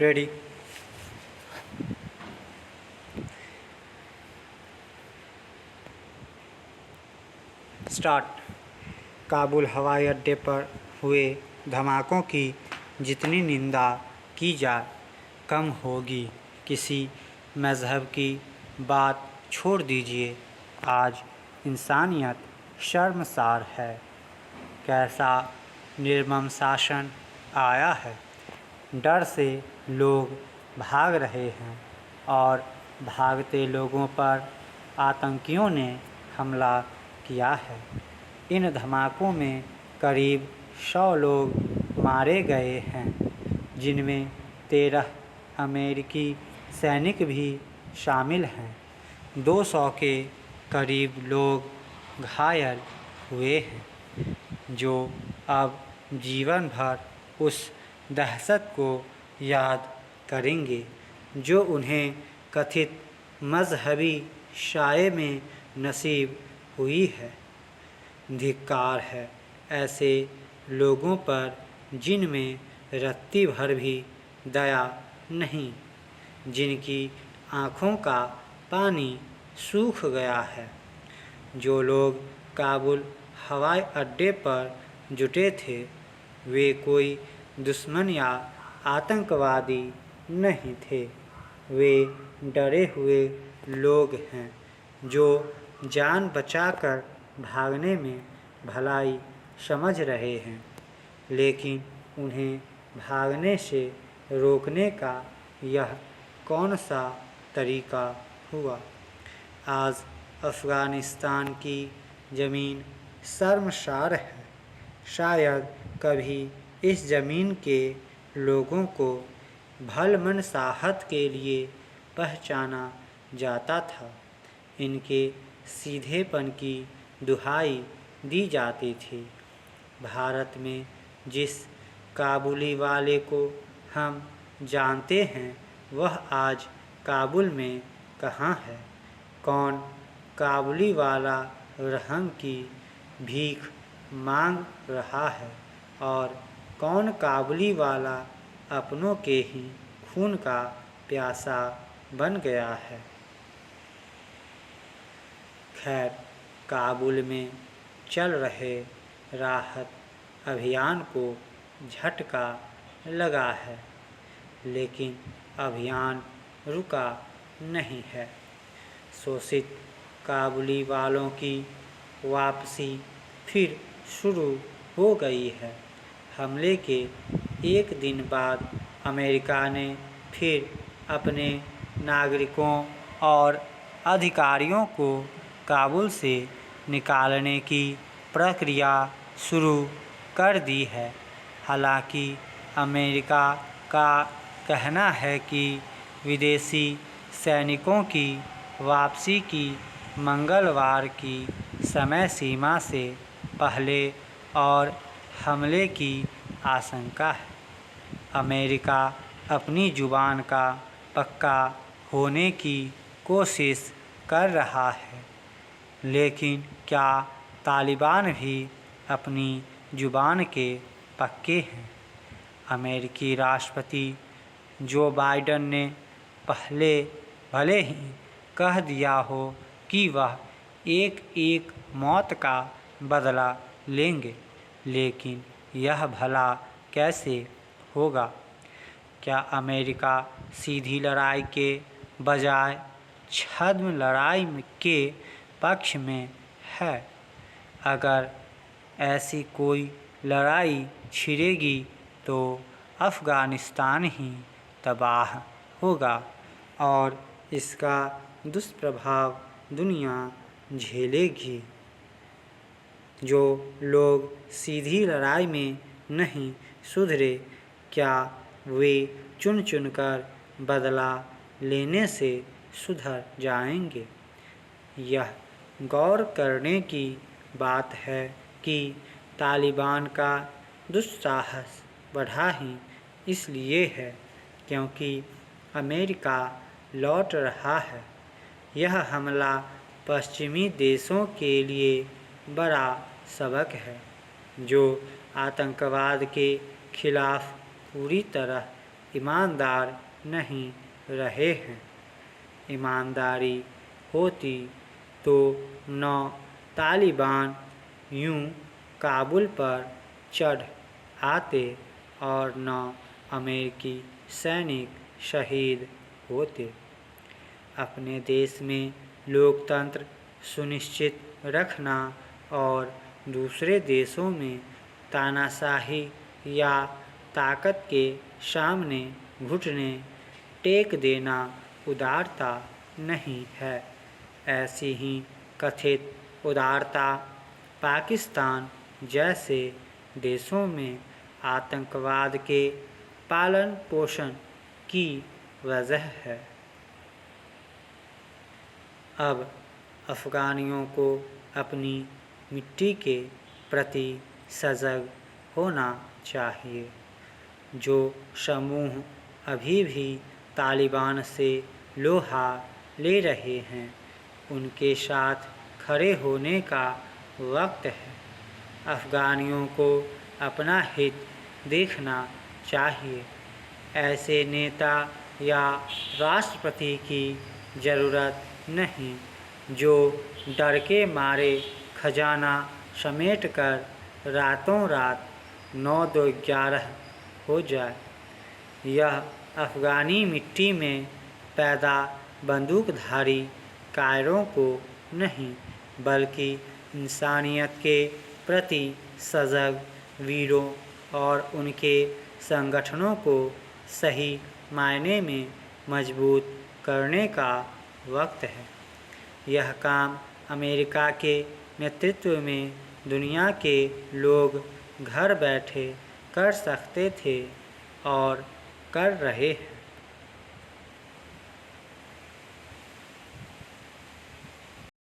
Ready. Start. Kabul हवाई अड्डे पर हुए धमाकों की जितनी निंदा की जाए कम होगी। किसी मज़हब की बात छोड़ दीजिए, आज इंसानियत शर्मसार है। कैसा निर्मम शासन आया है। डर से लोग भाग रहे हैं और भागते लोगों पर आतंकियों ने हमला किया है। इन धमाकों में करीब 100 लोग मारे गए हैं, जिनमें 13 अमेरिकी सैनिक भी शामिल हैं। 200 के करीब लोग घायल हुए हैं, जो अब जीवन भर उस दहशत को याद करेंगे जो उन्हें कथित मजहबी साये में नसीब हुई है। धिक्कार है ऐसे लोगों पर जिनमें रत्ती भर भी दया नहीं, जिनकी आँखों का पानी सूख गया है। जो लोग काबुल हवाई अड्डे पर जुटे थे, वे कोई दुश्मन या आतंकवादी नहीं थे। वे डरे हुए लोग हैं जो जान बचाकर भागने में भलाई समझ रहे हैं, लेकिन उन्हें भागने से रोकने का यह कौन सा तरीका हुआ। आज अफ़गानिस्तान की ज़मीन शर्मसार है। शायद कभी इस ज़मीन के लोगों को भलमनसाहत के लिए पहचाना जाता था। इनके सीधेपन की दुहाई दी जाती थी। भारत में जिस काबुली वाले को हम जानते हैं, वह आज काबुल में कहाँ है। कौन काबुली वाला रहम की भीख मांग रहा है और कौन काबुली वाला अपनों के ही खून का प्यासा बन गया है। खैर, काबुल में चल रहे राहत अभियान को झटका लगा है, लेकिन अभियान रुका नहीं है। शोषित काबुली वालों की वापसी फिर शुरू हो गई है। हमले के एक दिन बाद अमेरिका ने फिर अपने नागरिकों और अधिकारियों को काबुल से निकालने की प्रक्रिया शुरू कर दी है। हालांकि अमेरिका का कहना है कि विदेशी सैनिकों की वापसी की मंगलवार की समय सीमा से पहले और हमले की आशंका है। अमेरिका अपनी जुबान का पक्का होने की कोशिश कर रहा है, लेकिन क्या तालिबान भी अपनी जुबान के पक्के हैं। अमेरिकी राष्ट्रपति जो बाइडेन ने पहले भले ही कह दिया हो कि वह एक एक मौत का बदला लेंगे, लेकिन यह भला कैसे होगा। क्या अमेरिका सीधी लड़ाई के बजाय छद्म लड़ाई के पक्ष में है। अगर ऐसी कोई लड़ाई छिड़ेगी तो अफ़गानिस्तान ही तबाह होगा और इसका दुष्प्रभाव दुनिया झेलेगी। जो लोग सीधी लड़ाई में नहीं सुधरे, क्या वे चुन चुनकर बदला लेने से सुधर जाएंगे। यह गौर करने की बात है कि तालिबान का दुस्साहस बढ़ा ही इसलिए है क्योंकि अमेरिका लौट रहा है। यह हमला पश्चिमी देशों के लिए बड़ा सबक है, जो आतंकवाद के खिलाफ पूरी तरह ईमानदार नहीं रहे हैं। ईमानदारी होती तो न तालिबान यूं काबुल पर चढ़ आते और न अमेरिकी सैनिक शहीद होते। अपने देश में लोकतंत्र सुनिश्चित रखना और दूसरे देशों में तानाशाही या ताकत के सामने घुटने टेक देना उदारता नहीं है। ऐसी ही कथित उदारता पाकिस्तान जैसे देशों में आतंकवाद के पालन पोषण की वजह है। अब अफ़गानियों को अपनी मिट्टी के प्रति सजग होना चाहिए। जो समूह अभी भी तालिबान से लोहा ले रहे हैं, उनके साथ खड़े होने का वक्त है। अफ़गानियों को अपना हित देखना चाहिए। ऐसे नेता या राष्ट्रपति की ज़रूरत नहीं जो डर के मारे खजाना समेटकर रातों रात 9-11 हो जाए। यह अफ़गानी मिट्टी में पैदा बंदूकधारी कायरों को नहीं, बल्कि इंसानियत के प्रति सजग वीरों और उनके संगठनों को सही मायने में मजबूत करने का वक्त है। यह काम अमेरिका के नेतृत्व में दुनिया के लोग घर बैठे कर सकते थे और कर रहे हैं।